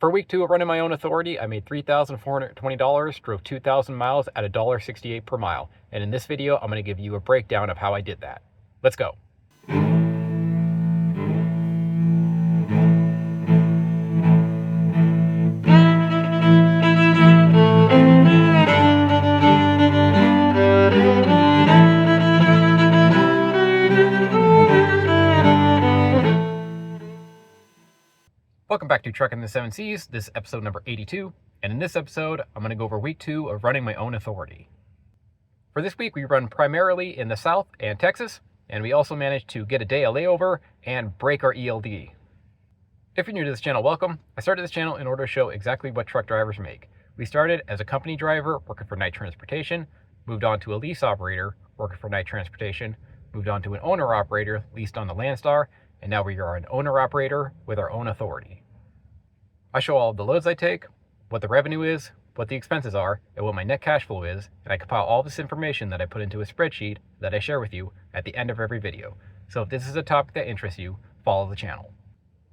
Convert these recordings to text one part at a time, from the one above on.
For week 2 of running my own authority, I made $3,420, drove 2,000 miles at $1.68 per mile. And in this video, I'm going to give you a breakdown of how I did that. Let's go. Welcome back to Trucking the Seven Seas. This is episode number 82. And in this episode, I'm going to go over week 2 of running my own authority. For this week, we run primarily in the South and Texas, and we also managed to get a day of layover and break our ELD. If you're new to this channel, welcome. I started this channel in order to show exactly what truck drivers make. We started as a company driver working for night transportation, moved on to a lease operator working for night transportation, moved on to an owner operator leased on the Landstar, and now we are an owner operator with our own authority. I show all of the loads I take, what the revenue is, what the expenses are, and what my net cash flow is, and I compile all this information that I put into a spreadsheet that I share with you at the end of every video. So if this is a topic that interests you, follow the channel.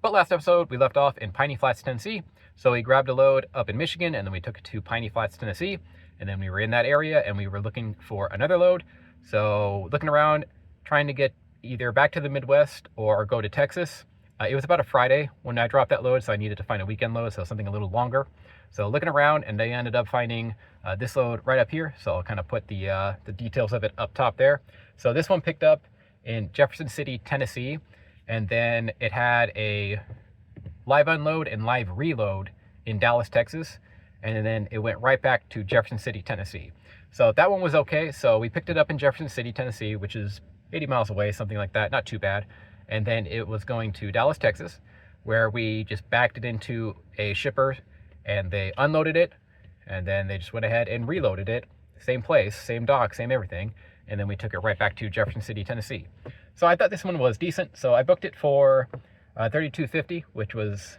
But last episode, we left off in Piney Flats, Tennessee. So we grabbed a load up in Michigan, and then we took it to Piney Flats, Tennessee. And then we were in that area, and we were looking for another load. So looking around, trying to get either back to the Midwest or go to Texas. It was about a Friday when I dropped that load, so I needed to find a weekend load, so something a little longer. So looking around, and I ended up finding this load right up here. So I'll kind of put the details of it up top there. So this one picked up in Jefferson City, Tennessee, and then it had a live unload and live reload in Dallas, Texas, and then it went right back to Jefferson City, Tennessee. So that one was okay. So we picked it up in Jefferson City, Tennessee, which is 80 miles away, something like that, not too bad. And then it was going to Dallas, Texas, where we just backed it into a shipper and they unloaded it, and then they just went ahead and reloaded it. Same place, same dock, same everything. And then we took it right back to Jefferson City, Tennessee. So I thought this one was decent. So I booked it for $32.50, which was,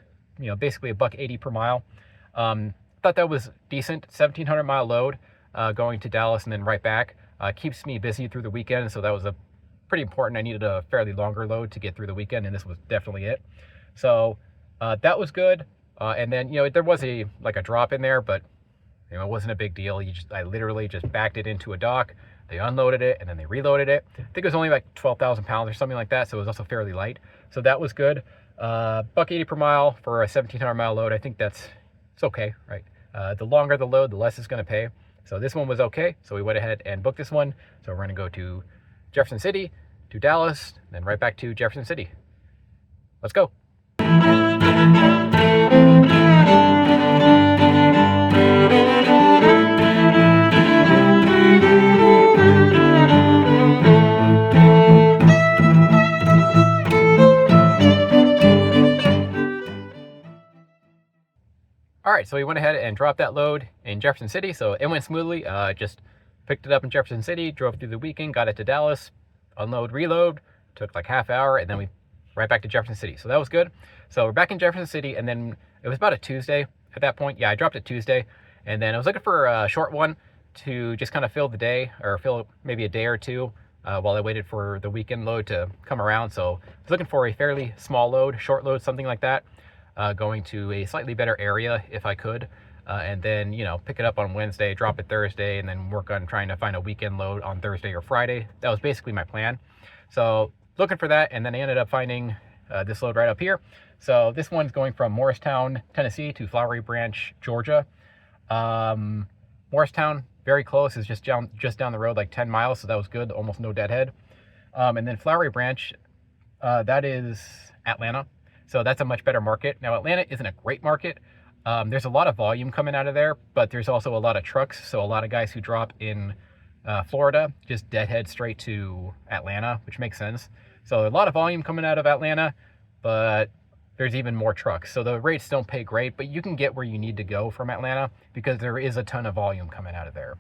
basically $1.80 per mile. Thought that was decent. 1,700 mile load going to Dallas and then right back. Keeps me busy through the weekend. So that was a pretty important. I needed a fairly longer load to get through the weekend, and this was definitely it. So that was good. And then, there was a drop in there, but it wasn't a big deal. I literally just backed it into a dock. They unloaded it and then they reloaded it. I think it was only like 12,000 pounds or something like that. So it was also fairly light. So that was good. $1.80 per mile for a 1,700 mile load. I think it's okay, right? The longer the load, the less it's going to pay. So this one was okay. So we went ahead and booked this one. So we're going to go to Jefferson City, to Dallas, then right back to Jefferson City. Let's go. All right, so we went ahead and dropped that load in Jefferson City. So it went smoothly. Just picked it up in Jefferson City, drove through the weekend, got it to Dallas, unload, reload, took like half hour, and then we right back to Jefferson City. So that was good. So we're back in Jefferson City, and then it was about a Tuesday at that point. Yeah, I dropped it Tuesday, and then I was looking for a short one to just kind of fill the day, or fill maybe a day or two while I waited for the weekend load to come around. So I was looking for a fairly small load, short load, something like that, going to a slightly better area if I could. And then, pick it up on Wednesday, drop it Thursday, and then work on trying to find a weekend load on Thursday or Friday. That was basically my plan. So looking for that, and then I ended up finding this load right up here. So this one's going from Morristown, Tennessee to Flowery Branch, Georgia. Morristown, very close, is just down the road, like 10 miles. So that was good, almost no deadhead. And then Flowery Branch, that is Atlanta. So that's a much better market. Now, Atlanta isn't a great market. There's a lot of volume coming out of there, but there's also a lot of trucks. So a lot of guys who drop in Florida just deadhead straight to Atlanta, which makes sense. So a lot of volume coming out of Atlanta, but there's even more trucks. So the rates don't pay great, but you can get where you need to go from Atlanta because there is a ton of volume coming out of there.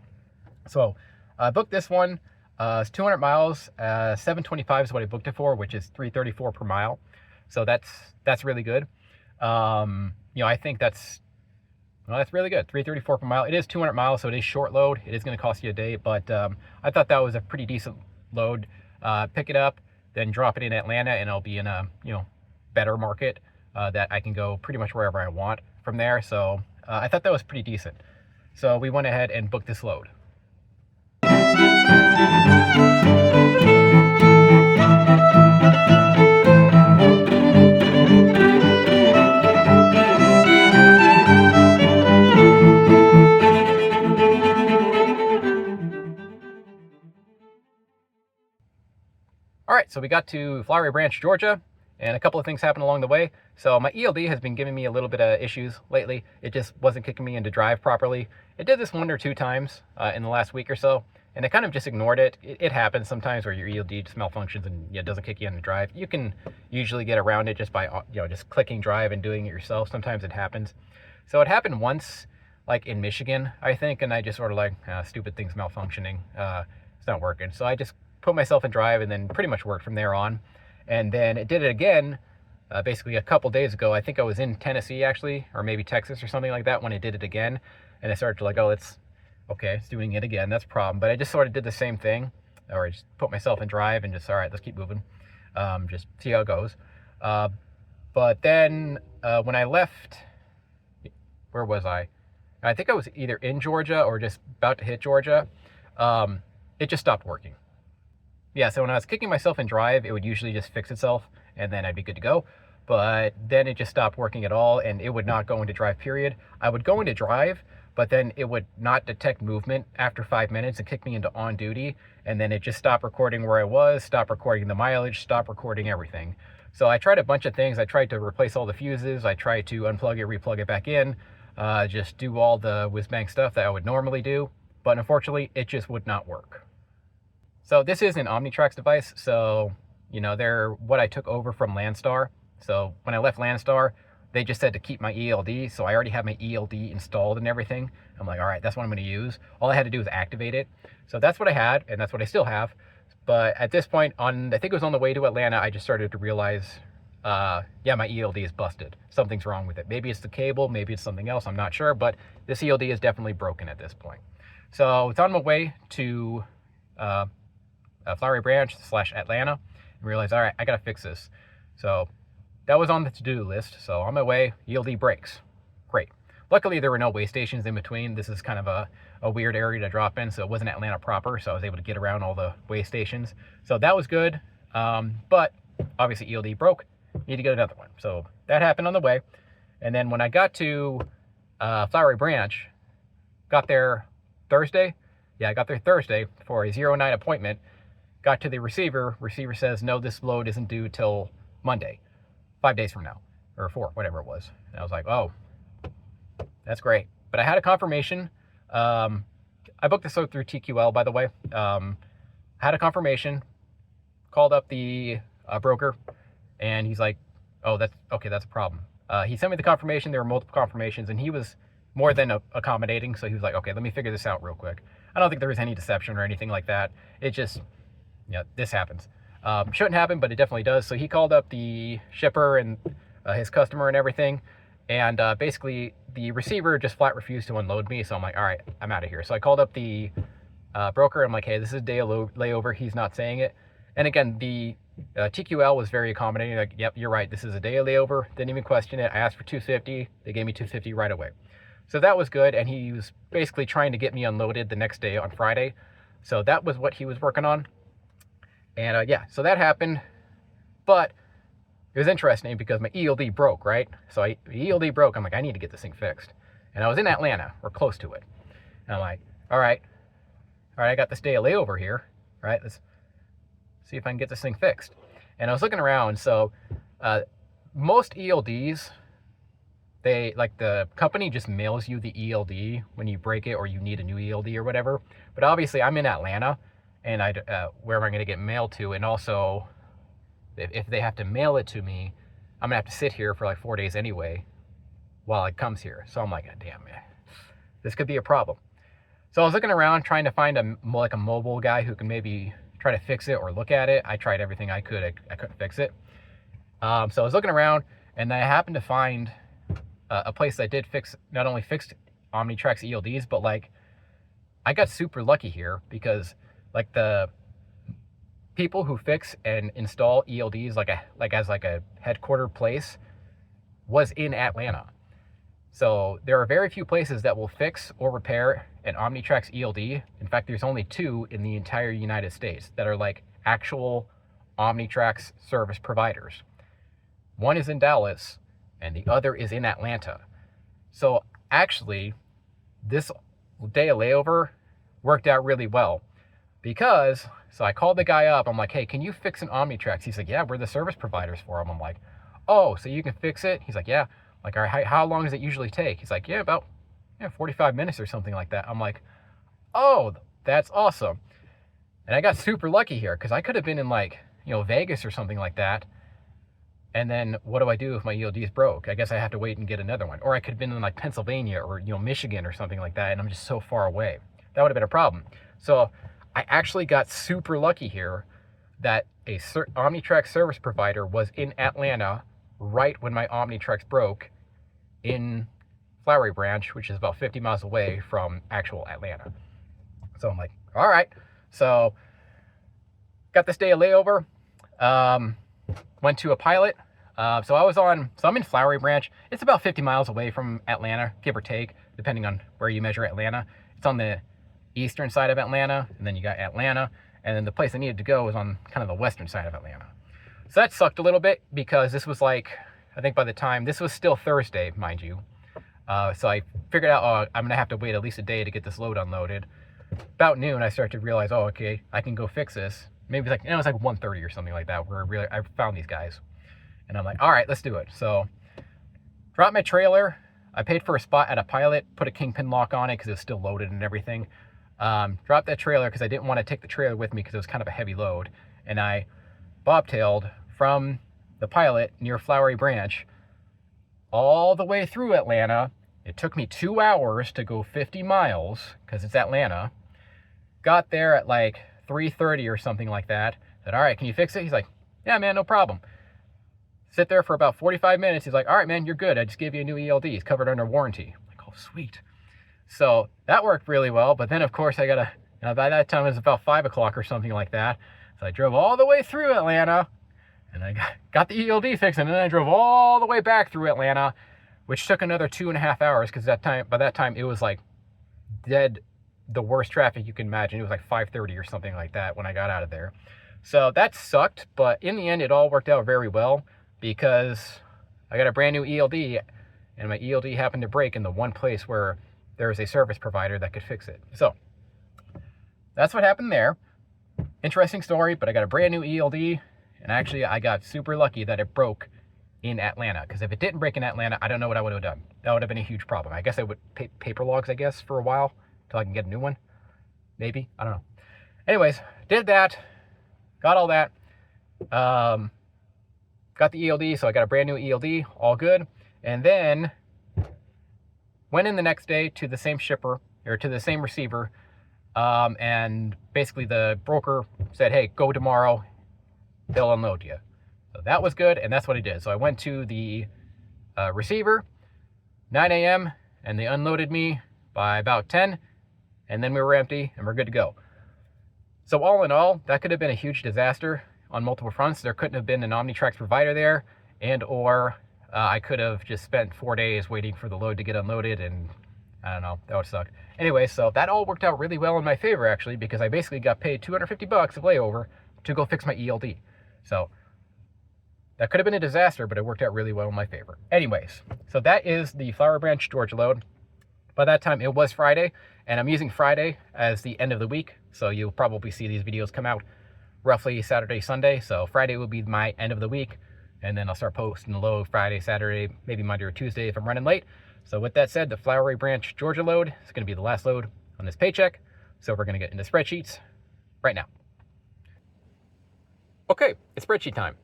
So I booked this one. It's 200 miles. 725 is what I booked it for, which is $334 per mile. So that's really good. I think that's really good. $334 per mile. It is 200 miles, so it is short load. It is going to cost you a day, but I thought that was a pretty decent load. Pick it up, then drop it in Atlanta, and I'll be in a better market that I can go pretty much wherever I want. from there. So I thought that was pretty decent. So we went ahead and booked this load. All right, so we got to Flowery Branch, Georgia, and a couple of things happened along the way. So my ELD has been giving me a little bit of issues lately. It just wasn't kicking me into drive properly. It did this 1 or 2 times in the last week or so, and I kind of just ignored it. It happens sometimes where your ELD just malfunctions and it doesn't kick you into drive. You can usually get around it just by just clicking drive and doing it yourself. Sometimes it happens. So it happened once, like in Michigan, I think, and I just sort of like, stupid thing's malfunctioning. It's not working. So I just put myself in drive and then pretty much worked from there on. And then it did it again, basically a couple days ago. I think I was in Tennessee actually, or maybe Texas or something like that when it did it again. And I started to like, oh, it's okay, it's doing it again. That's a problem. But I just sort of did the same thing, or I just put myself in drive and just, all right, let's keep moving. Just see how it goes. But then when I left, where was I? I think I was either in Georgia or just about to hit Georgia. It just stopped working. Yeah, so when I was kicking myself in drive, it would usually just fix itself and then I'd be good to go. But then it just stopped working at all and it would not go into drive, period. I would go into drive, but then it would not detect movement after 5 minutes and kick me into on duty. And then it just stopped recording where I was, stopped recording the mileage, stopped recording everything. So I tried a bunch of things. I tried to replace all the fuses. I tried to unplug it, replug it back in, just do all the whiz-bang stuff that I would normally do. But unfortunately, it just would not work. So this is an Omnitrax device. So, they're what I took over from Landstar. So when I left Landstar, they just said to keep my ELD. So I already have my ELD installed and everything. I'm like, all right, that's what I'm going to use. All I had to do was activate it. So that's what I had, and that's what I still have. But at this point, I think it was on the way to Atlanta, I just started to realize, yeah, my ELD is busted. Something's wrong with it. Maybe it's the cable, maybe it's something else. I'm not sure, but this ELD is definitely broken at this point. So it's on my way to Flowery Branch / Atlanta and realized, all right, I got to fix this. So that was on the to-do list. So on my way, ELD breaks. Great. Luckily, there were no way stations in between. This is kind of a weird area to drop in, so it wasn't Atlanta proper, so I was able to get around all the way stations. So that was good, but obviously ELD broke. Need to get another one. So that happened on the way. And then when I got to Flowery Branch, got there Thursday. Yeah, I got there Thursday for a 09 appointment. Got to the receiver. Receiver says, no, this load isn't due till Monday, 5 days from now, or 4, whatever it was. And I was like, oh, that's great. But I had a confirmation. I booked this load through TQL, by the way. Had a confirmation, called up the broker, and he's like, oh, that's okay, that's a problem. He sent me the confirmation. There were multiple confirmations, and he was more than accommodating. So he was like, okay, let me figure this out real quick. I don't think there was any deception or anything like that. It just, this happens. Shouldn't happen, but it definitely does. So he called up the shipper and his customer and everything. And basically, the receiver just flat refused to unload me. So I'm like, all right, I'm out of here. So I called up the broker. I'm like, hey, this is a day of layover. He's not saying it. And again, the TQL was very accommodating. Like, yep, you're right. This is a day of layover. Didn't even question it. I asked for $250. They gave me $250 right away. So that was good. And he was basically trying to get me unloaded the next day on Friday. So that was what he was working on. And yeah, so that happened. But it was interesting because my ELD broke, right? So ELD broke. I'm like, I need to get this thing fixed. And I was in Atlanta, or close to it. And I'm like, all right, I got this day of layover here. All right, let's see if I can get this thing fixed. And I was looking around. So most ELDs, the company just mails you the ELD when you break it or you need a new ELD or whatever. But obviously I'm in Atlanta, and where am I going to get mailed to? And also, if they have to mail it to me, I'm gonna have to sit here for like 4 days anyway while it comes here. So I'm like, God damn, man, this could be a problem. So I was looking around trying to find a mobile guy who can maybe try to fix it or look at it. I tried everything I could. I couldn't fix it. So I was looking around, and I happened to find a place that did not only fixed Omnitrax ELDs, but like I got super lucky here because like the people who fix and install ELDs as a headquarter place was in Atlanta. So there are very few places that will fix or repair an Omnitrax ELD. In fact, there's only 2 in the entire United States that are like actual Omnitrax service providers. One is in Dallas and the other is in Atlanta. So actually, this day of layover worked out really well because, so I called the guy up. I'm like, hey, can you fix an Omnitrax? He's like, yeah, we're the service providers for them. I'm like, oh, so you can fix it? He's like, yeah. Like, all right, how long does it usually take? He's like, yeah, about 45 minutes or something like that. I'm like, oh, that's awesome. And I got super lucky here because I could have been in like, Vegas or something like that. And then what do I do if my ELD is broke? I guess I have to wait and get another one. Or I could have been in like Pennsylvania or, Michigan or something like that. And I'm just so far away. That would have been a problem. So I actually got super lucky here that a Omnitrax service provider was in Atlanta right when my Omnitrax broke in Flowery Branch, which is about 50 miles away from actual Atlanta. So I'm like, all right. So got this day of layover. Went to a pilot. So I'm in Flowery Branch. It's about 50 miles away from Atlanta, give or take, depending on where you measure Atlanta. It's on the eastern side of Atlanta, and then you got Atlanta, and then the place I needed to go was on kind of the western side of Atlanta. So that sucked a little bit because this was like, I think by the time, this was still Thursday, mind you. So I figured out, oh, I'm gonna have to wait at least a day to get this load unloaded. About noon, I started to realize, oh, okay, I can go fix this. Maybe it was like 1:30 or something like that, where I found these guys. And I'm like, all right, let's do it. So dropped my trailer. I paid for a spot at a pilot, put a kingpin lock on it because it was still loaded and everything. Dropped that trailer because I didn't want to take the trailer with me because it was kind of a heavy load. And I bobtailed from the pilot near Flowery Branch all the way through Atlanta. It took me 2 hours to go 50 miles because it's Atlanta. Got there at like 3:30 or something like that. Said, all right, can you fix it? He's like, yeah, man, no problem. Sit there for about 45 minutes. He's like, all right, man, you're good. I just gave you a new ELD. It's covered under warranty. I'm like, oh, sweet. So that worked really well. But then, of course, I got to, by that time, it was about 5 o'clock or something like that. So I drove all the way through Atlanta, and I got the ELD fixed, and then I drove all the way back through Atlanta, which took another 2.5 hours because by that time, it was like dead, the worst traffic you can imagine. It was like 5:30 or something like that when I got out of there. So that sucked, but in the end, it all worked out very well because I got a brand new ELD, and my ELD happened to break in the one place where there was a service provider that could fix it. So that's what happened there. Interesting story, but I got a brand new ELD, and actually I got super lucky that it broke in Atlanta, because if it didn't break in Atlanta, I don't know what I would have done. That would have been a huge problem. I guess I would paper logs, I guess, for a while until I can get a new one. Maybe, I don't know. Anyways, did that, got all that, got the ELD, so I got a brand new ELD, all good. And then went in the next day to the same shipper, or to the same receiver, and basically the broker said, hey, go tomorrow, they'll unload you. So that was good, and that's what I did. So I went to the receiver, 9 a.m., and they unloaded me by about 10, and then we were empty, and we're good to go. So all in all, that could have been a huge disaster on multiple fronts. There couldn't have been an Omnitrax provider there, or I could have just spent 4 days waiting for the load to get unloaded, and I don't know, that would suck. Anyway, so that all worked out really well in my favor, actually, because I basically got paid $250 of layover to go fix my ELD. So that could have been a disaster, but it worked out really well in my favor. Anyways, so that is the Flowery Branch, Georgia load. By that time, it was Friday, and I'm using Friday as the end of the week, so you'll probably see these videos come out roughly Saturday, Sunday. So Friday will be my end of the week, and then I'll start posting the load Friday, Saturday, maybe Monday or Tuesday if I'm running late. So with that said, the Flowery Branch, Georgia load is going to be the last load on this paycheck. So we're going to get into spreadsheets right now. Okay, it's spreadsheet time.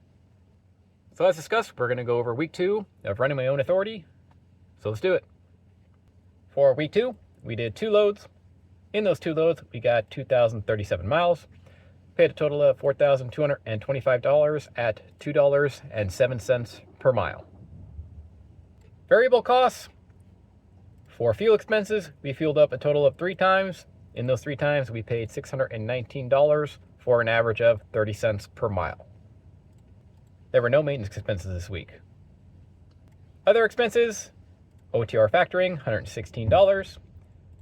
So as discussed, we're going to go over week 2 of running my own authority. So let's do it. For week 2, we did 2 loads. In those 2 loads, we got 2,037 miles. Paid a total of $4,225 at $2.07 per mile. Variable costs. For fuel expenses, we fueled up a total of 3 times. In those 3 times, we paid $619 for an average of 30 cents per mile. There were no maintenance expenses this week. Other expenses, OTR factoring, $116.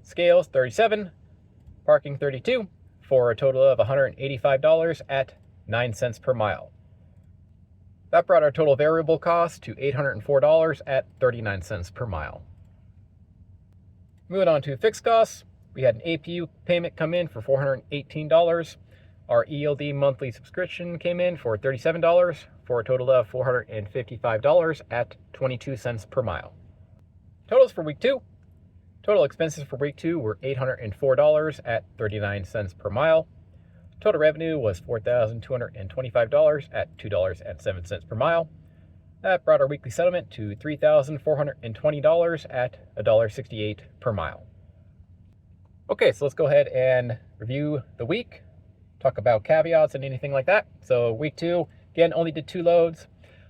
Scales, 37. Parking, 32. For a total of $185 at 9 cents per mile. That brought our total variable cost to $804 at 39 cents per mile. Moving on to fixed costs, we had an APU payment come in for $418. Our ELD monthly subscription came in for $37 for a total of $455 at 22 cents per mile. Totals for week 2. Total expenses for week 2 were $804 at 39 cents per mile. Total revenue was $4,225 at $2.07 per mile. That brought our weekly settlement to $3,420 at $1.68 per mile. Okay, so let's go ahead and review the week, talk about caveats and anything like that. So week 2, again, only did 2 loads.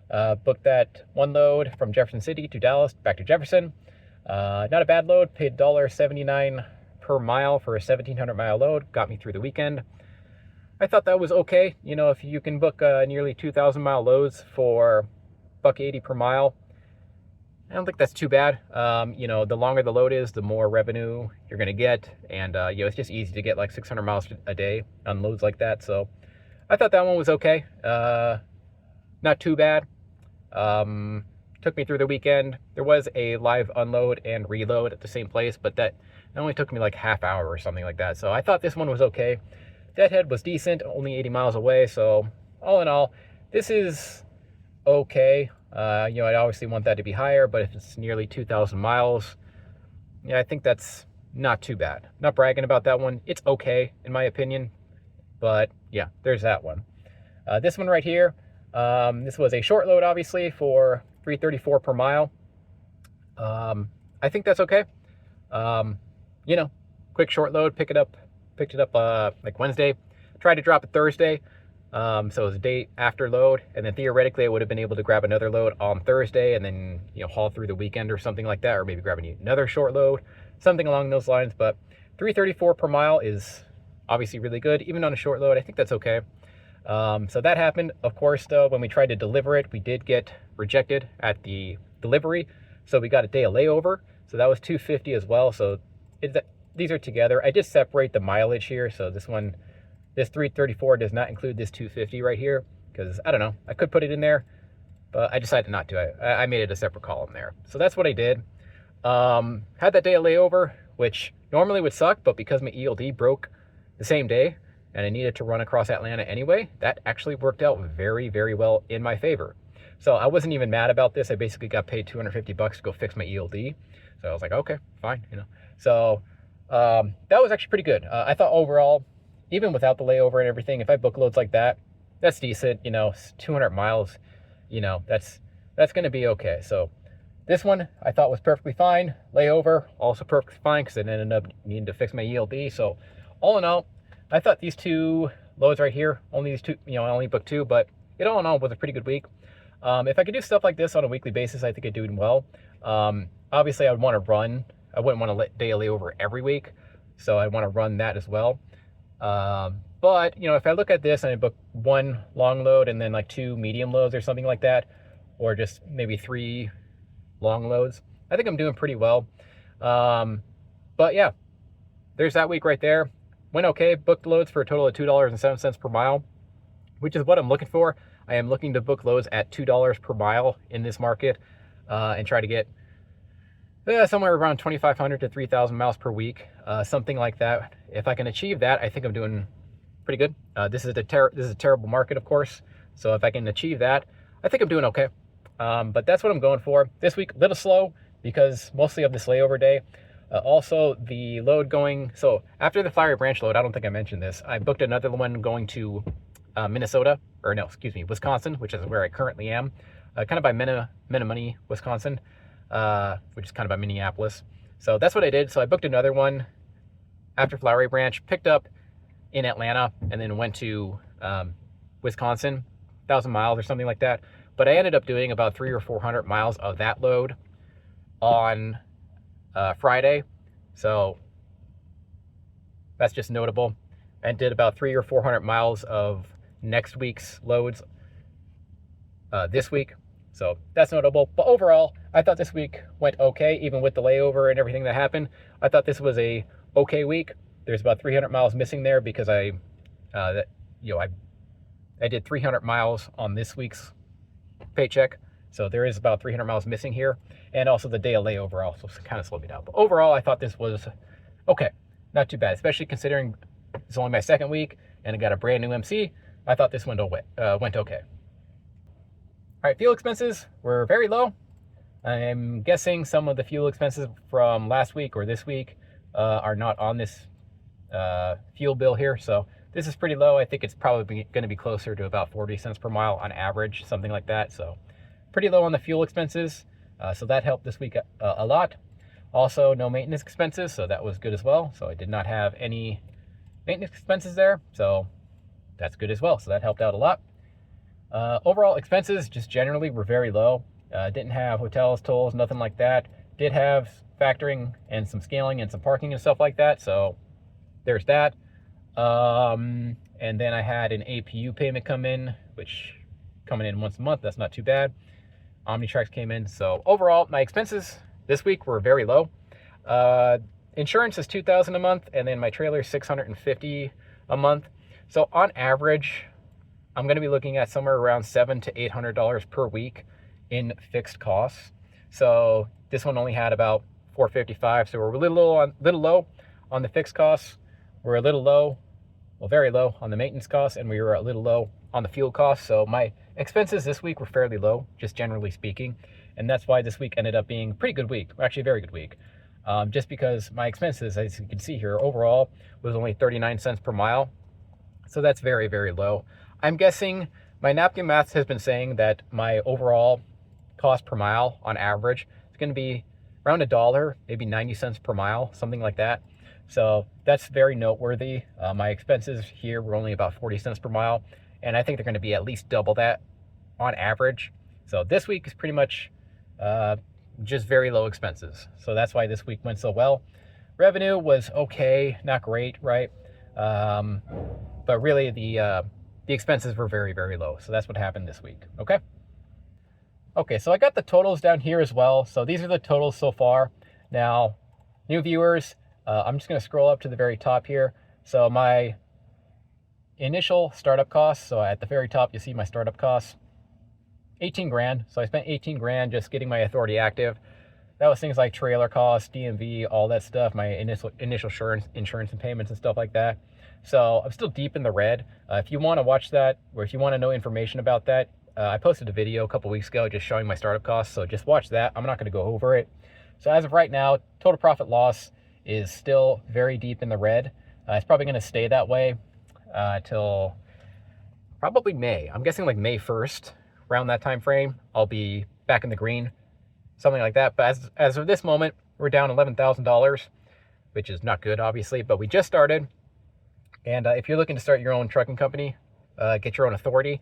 Booked that 1 load from Jefferson City to Dallas, back to Jefferson. Not a bad load, paid $1.79 per mile for a 1,700 mile load, got me through the weekend. I thought that was okay. You know, if you can book nearly 2,000 mile loads for $1.80 per mile, I don't think that's too bad. You know, the longer the load is, the more revenue you're going to get. And, you know, it's just easy to get like 600 miles a day on loads like that. So I thought that one was okay. Not too bad. Took me through the weekend. There was a live unload and reload at the same place, but that only took me like half hour or something like that. So I thought this one was okay. Deadhead was decent, only 80 miles away. So all in all, this is okay. You know, I'd obviously want that to be higher, but if it's nearly 2,000 miles, yeah, I think that's not too bad. Not bragging about that one. It's okay, in my opinion. But yeah, there's that one. This one right here, this was a short load, obviously, for $334 per mile. I think that's okay. You know, quick short load, picked it up like Wednesday. Tried to drop it Thursday. So it was a day after load, and then theoretically I would have been able to grab another load on Thursday and then, you know, haul through the weekend or something like that, or maybe grab another short load, something along those lines. But $334 per mile is obviously really good, even on a short load. I think that's okay. So that happened. Of course, though, when we tried to deliver it, we did get rejected at the delivery, so we got a day of layover. So that was $250 as well. So these are together. I did separate the mileage here, so this 334 does not include this 250 right here, because I don't know, I could put it in there, but I decided not to. I made it a separate column there. So that's what I did. Had that day of layover, which normally would suck, but because my ELD broke the same day and I needed to run across Atlanta anyway, that actually worked out very, very well in my favor. So I wasn't even mad about this. I basically got paid $250 to go fix my ELD. So I was like, okay, fine, you know. So that was actually pretty good. I thought overall, even without the layover and everything, if I book loads like that, that's decent. You know, 200 miles, you know, that's going to be okay. So this one I thought was perfectly fine. Layover, also perfectly fine, because it ended up needing to fix my ELD. So all in all, I thought these 2 loads right here, only these 2, you know, I only booked 2, but it all in all was a pretty good week. If I could do stuff like this on a weekly basis, I think I'd do it well. Obviously, I would want to run. I wouldn't want to day a layover every week, so I'd want to run that as well. But, you know, if I look at this and I book 1 long load and then like 2 medium loads or something like that, or just maybe 3 long loads, I think I'm doing pretty well. But yeah, there's that week right there. Went okay, booked loads for a total of $2.07 per mile, which is what I'm looking for. I am looking to book loads at $2 per mile in this market, and try to get somewhere around 2,500 to 3,000 miles per week, something like that. If I can achieve that, I think I'm doing pretty good. This is a terrible market, of course. So if I can achieve that, I think I'm doing okay. But that's what I'm going for. This week, a little slow because mostly of this layover day. Also, the load going, so after the Flowery Branch load, I don't think I mentioned this, I booked another one going to Wisconsin, which is where I currently am, kind of by Menominee, Wisconsin, which is kind of by Minneapolis. So that's what I did. So I booked another one after Flowery Branch, picked up in Atlanta, and then went to Wisconsin, 1,000 miles or something like that. But I ended up doing about 300 or 400 miles of that load on Friday. So that's just notable. And did about 300 or 400 miles of next week's loads this week. So that's notable. But overall, I thought this week went okay, even with the layover and everything that happened. I thought this was a okay week. There's about 300 miles missing there because I did 300 miles on this week's paycheck. So there is about 300 miles missing here. And also the day of layover also kind of slowed me down. But overall, I thought this was okay. Not too bad, especially considering it's only my second week and I got a brand new MC. I thought this went okay. All right, fuel expenses were very low. I'm guessing some of the fuel expenses from last week or this week are not on this fuel bill here. So this is pretty low. I think it's probably going to be closer to about 40 cents per mile on average, something like that. So pretty low on the fuel expenses. So that helped this week a lot. Also, no maintenance expenses, so that was good as well. So I did not have any maintenance expenses there. So that's good as well. So that helped out a lot. Overall expenses just generally were very low. Didn't have hotels, tolls, nothing like that. Did have factoring and some scaling and some parking and stuff like that. So there's that. And then I had an APU payment come in, which coming in once a month. That's not too bad. OmniTrax came in. So overall, my expenses this week were very low. Insurance is $2,000 a month, and then my trailer is $650 a month. So on average, I'm going to be looking at somewhere around $700 to $800 per week in fixed costs. So this one only had about $455. So we're a little low on the fixed costs. We're a little low, well, very low on the maintenance costs, and we were a little low on the fuel costs. So my expenses this week were fairly low, just generally speaking. And that's why this week ended up being a pretty good week, actually a very good week. Just because my expenses, as you can see here, overall was only 39 cents per mile. So that's very, very low. I'm guessing my napkin math has been saying that my overall cost per mile on average is going to be around $1, maybe 90 cents per mile, something like that. So that's very noteworthy. My expenses here were only about 40 cents per mile, and I think they're going to be at least double that on average. So this week is pretty much just very low expenses. So that's why this week went so well. Revenue was okay, not great, right? But really the expenses were very, very low. So that's what happened this week. Okay, so I got the totals down here as well. So these are the totals so far. Now, new viewers, I'm just going to scroll up to the very top here. So my initial startup costs, so at the very top, you see my startup costs, 18 grand. So I spent 18 grand just getting my authority active. That was things like trailer costs, DMV, all that stuff, my initial insurance and payments and stuff like that. So I'm still deep in the red. If you want to watch that, or if you want to know information about that, I posted a video a couple weeks ago just showing my startup costs. So just watch that. I'm not going to go over it. So as of right now, total profit loss is still very deep in the red. It's probably going to stay that way till probably May. I'm guessing like May 1st, around that time frame, I'll be back in the green, something like that. But as of this moment, we're down $11,000, which is not good, obviously. But we just started. And if you're looking to start your own trucking company, get your own authority,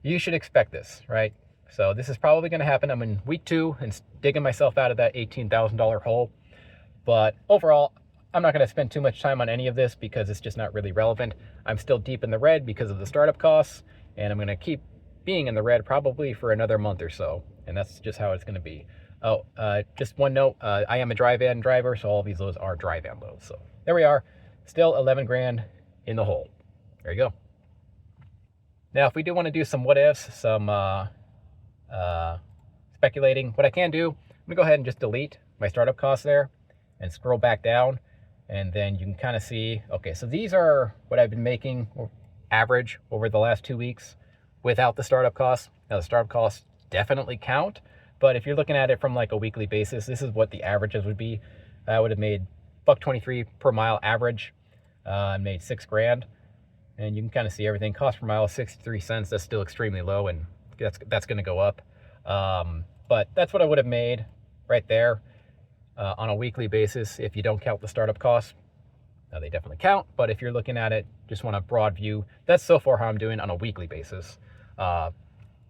you should expect this, right? So this is probably going to happen. I'm in week 2 and digging myself out of that $18,000 hole. But overall, I'm not going to spend too much time on any of this because it's just not really relevant. I'm still deep in the red because of the startup costs, and I'm going to keep being in the red probably for another month or so. And that's just how it's going to be. Oh, just one note, I am a dry van driver, so all of these loads are dry van loads. So there we are, still 11 grand in the hole. There you go. Now, if we do want to do some what ifs, some speculating, what I can do, I'm gonna go ahead and just delete my startup costs there and scroll back down, and then you can kind of see, okay, so these are what I've been making average over the last 2 weeks without the startup costs. Now, the startup costs definitely count, but if you're looking at it from like a weekly basis, this is what the averages would be. I would have made $1.23 per mile average, and made 6 grand. And you can kind of see everything. Cost per mile is 63 cents. That's still extremely low, and that's going to go up. But that's what I would have made right there on a weekly basis if you don't count the startup costs. Now, they definitely count, but if you're looking at it, just want a broad view, that's so far how I'm doing on a weekly basis,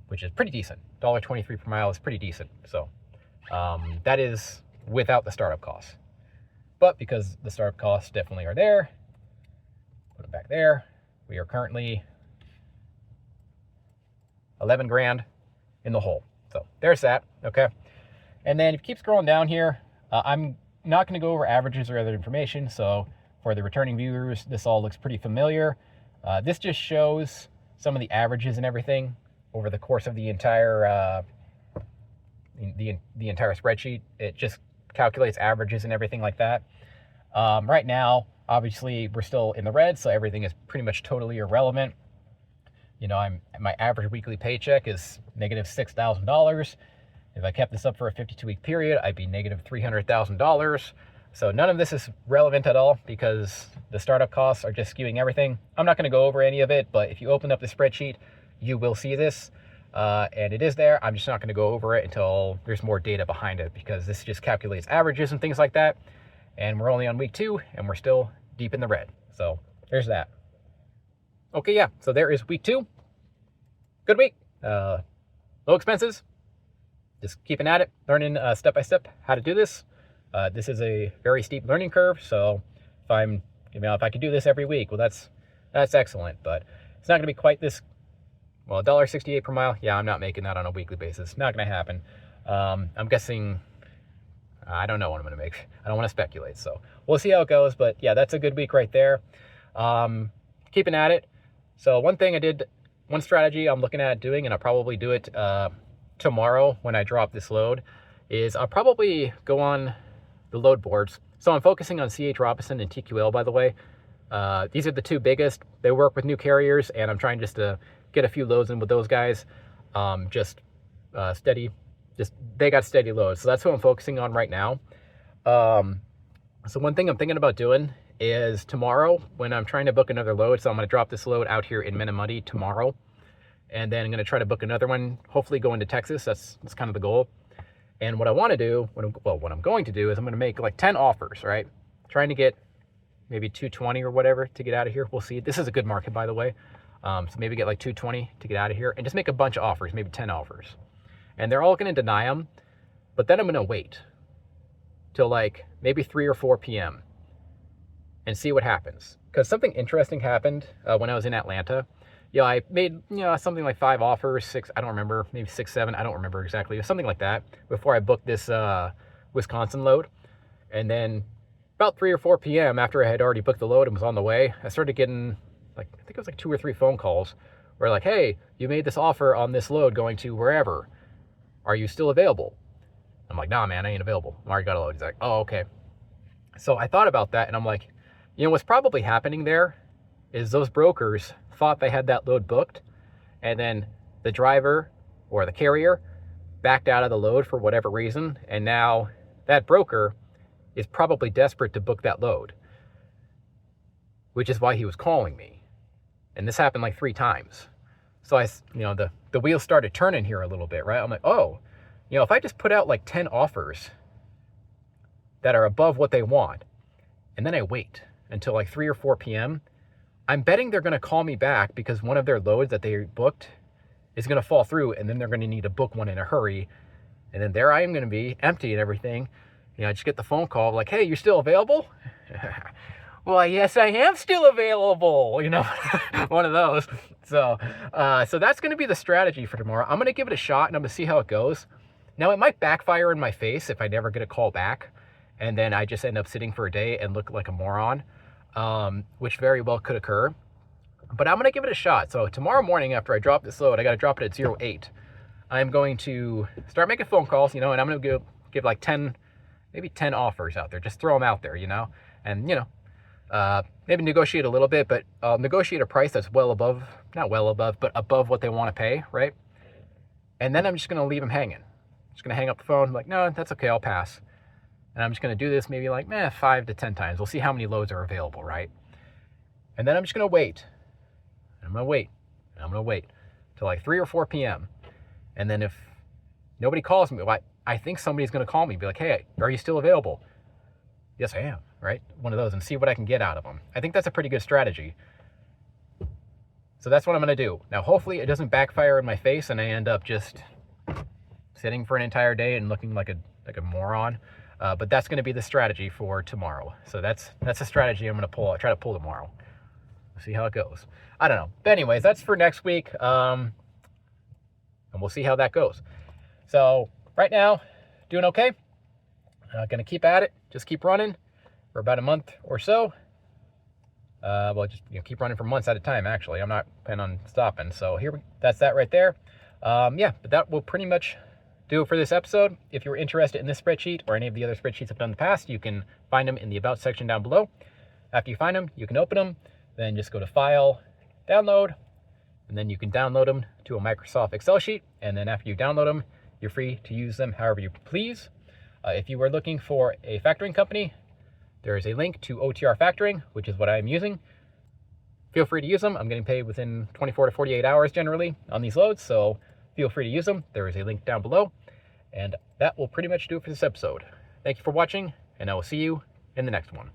which is pretty decent. $1.23 per mile is pretty decent. So that is without the startup costs. But because the startup costs definitely are there, put them back there. We are currently 11 grand in the hole. So there's that, okay? And then if you keep scrolling down here, I'm not going to go over averages or other information. So for the returning viewers, this all looks pretty familiar. This just shows some of the averages and everything over the course of the entire the entire spreadsheet. It just calculates averages and everything like that. Right now, obviously, we're still in the red, so everything is pretty much totally irrelevant. You know, my average weekly paycheck is negative $6,000. If I kept this up for a 52-week period, I'd be negative $300,000. So none of this is relevant at all because the startup costs are just skewing everything. I'm not going to go over any of it, but if you open up the spreadsheet, you will see this. And it is there. I'm just not going to go over it until there's more data behind it because this just calculates averages and things like that. And we're only on week 2 and we're still deep in the red. So there's that. Okay, yeah. So there is week 2. Good week. Low expenses. Just keeping at it, learning step by step how to do this. This is a very steep learning curve. So if I could do this every week, well, that's excellent. But it's not going to be quite this. Well, $1.68 per mile. Yeah, I'm not making that on a weekly basis. Not going to happen. I'm guessing. I don't know what I'm going to make. I don't want to speculate. So we'll see how it goes. But yeah, that's a good week right there. Keeping at it. So one strategy I'm looking at doing, and I'll probably do it tomorrow when I drop this load, is I'll probably go on the load boards. So I'm focusing on C.H. Robinson and TQL, by the way. These are the 2 biggest. They work with new carriers, and I'm trying just to get a few loads in with those guys. Steady. They got steady loads. So that's what I'm focusing on right now. So one thing I'm thinking about doing is tomorrow when I'm trying to book another load. So I'm going to drop this load out here in Menominee tomorrow. And then I'm going to try to book another one, hopefully going to Texas. That's kind of the goal. And what I want to do, what I'm going to do is I'm going to make like 10 offers, right? Trying to get maybe 220 or whatever to get out of here. We'll see. This is a good market, by the way. So maybe get like 220 to get out of here and just make a bunch of offers, maybe 10 offers. And they're all going to deny them. But then I'm going to wait till like maybe 3 or 4 p.m. and see what happens. Because something interesting happened when I was in Atlanta. Yeah, I made something like 5 offers, 6, I don't remember, maybe 6, 7, I don't remember exactly. It was something like that before I booked this Wisconsin load. And then about 3 or 4 p.m. after I had already booked the load and was on the way, I started getting I think it was like 2 or 3 phone calls where like, hey, you made this offer on this load going to wherever. Are you still available? I'm like, nah, man, I ain't available. I already got a load. He's like, oh, okay. So I thought about that and I'm like, what's probably happening there is those brokers thought they had that load booked and then the driver or the carrier backed out of the load for whatever reason. And now that broker is probably desperate to book that load, which is why he was calling me. And this happened like 3 times. So the wheels started turning here a little bit, right? I'm like, oh, if I just put out like 10 offers that are above what they want, and then I wait until like 3 or 4 p.m., I'm betting they're going to call me back because one of their loads that they booked is going to fall through, and then they're going to need to book one in a hurry. And then there I am going to be empty and everything. I just get the phone call like, hey, you're still available? Well, yes, I am still available, one of those. So that's going to be the strategy for tomorrow. I'm going to give it a shot and I'm going to see how it goes. Now, it might backfire in my face if I never get a call back and then I just end up sitting for a day and look like a moron, which very well could occur. But I'm going to give it a shot. So tomorrow morning after I drop this load, I got to drop it at 08. I'm going to start making phone calls, and I'm going to give like 10, maybe 10 offers out there. Just throw them out there, and, maybe negotiate a little bit, but negotiate a price that's not well above, but above what they want to pay, right? And then I'm just going to leave them hanging. Just going to hang up the phone. I'm like, no, that's okay. I'll pass. And I'm just going to do this maybe like 5 to 10 times. We'll see how many loads are available, right? And then I'm just going to wait. And I'm going to wait. And I'm going to wait till like 3 or 4 p.m. And then if nobody calls me, I think somebody's going to call me, be like, hey, are you still available? Yes, I am, right? One of those, and see what I can get out of them. I think that's a pretty good strategy. So that's what I'm going to do. Now, hopefully it doesn't backfire in my face and I end up just sitting for an entire day and looking like a moron. But that's going to be the strategy for tomorrow. So that's a strategy I'm going to pull. I'll try to pull tomorrow. We'll see how it goes. I don't know. But anyways, that's for next week. And we'll see how that goes. So right now, doing okay. Gonna keep at it, just keep running for about a month or so. Well, just keep running for months at a time. Actually, I'm not planning on stopping. So that's that right there. Yeah, but that will pretty much do it for this episode. If you're interested in this spreadsheet or any of the other spreadsheets I've done in the past, you can find them in the About section down below. After you find them, you can open them, then just go to File, Download, and then you can download them to a Microsoft Excel sheet. And then after you download them, you're free to use them however you please. If you are looking for a factoring company, there is a link to OTR Factoring, which is what I'm using. Feel free to use them. I'm getting paid within 24 to 48 hours generally on these loads, so feel free to use them. There is a link down below. And that will pretty much do it for this episode. Thank you for watching, and I will see you in the next one.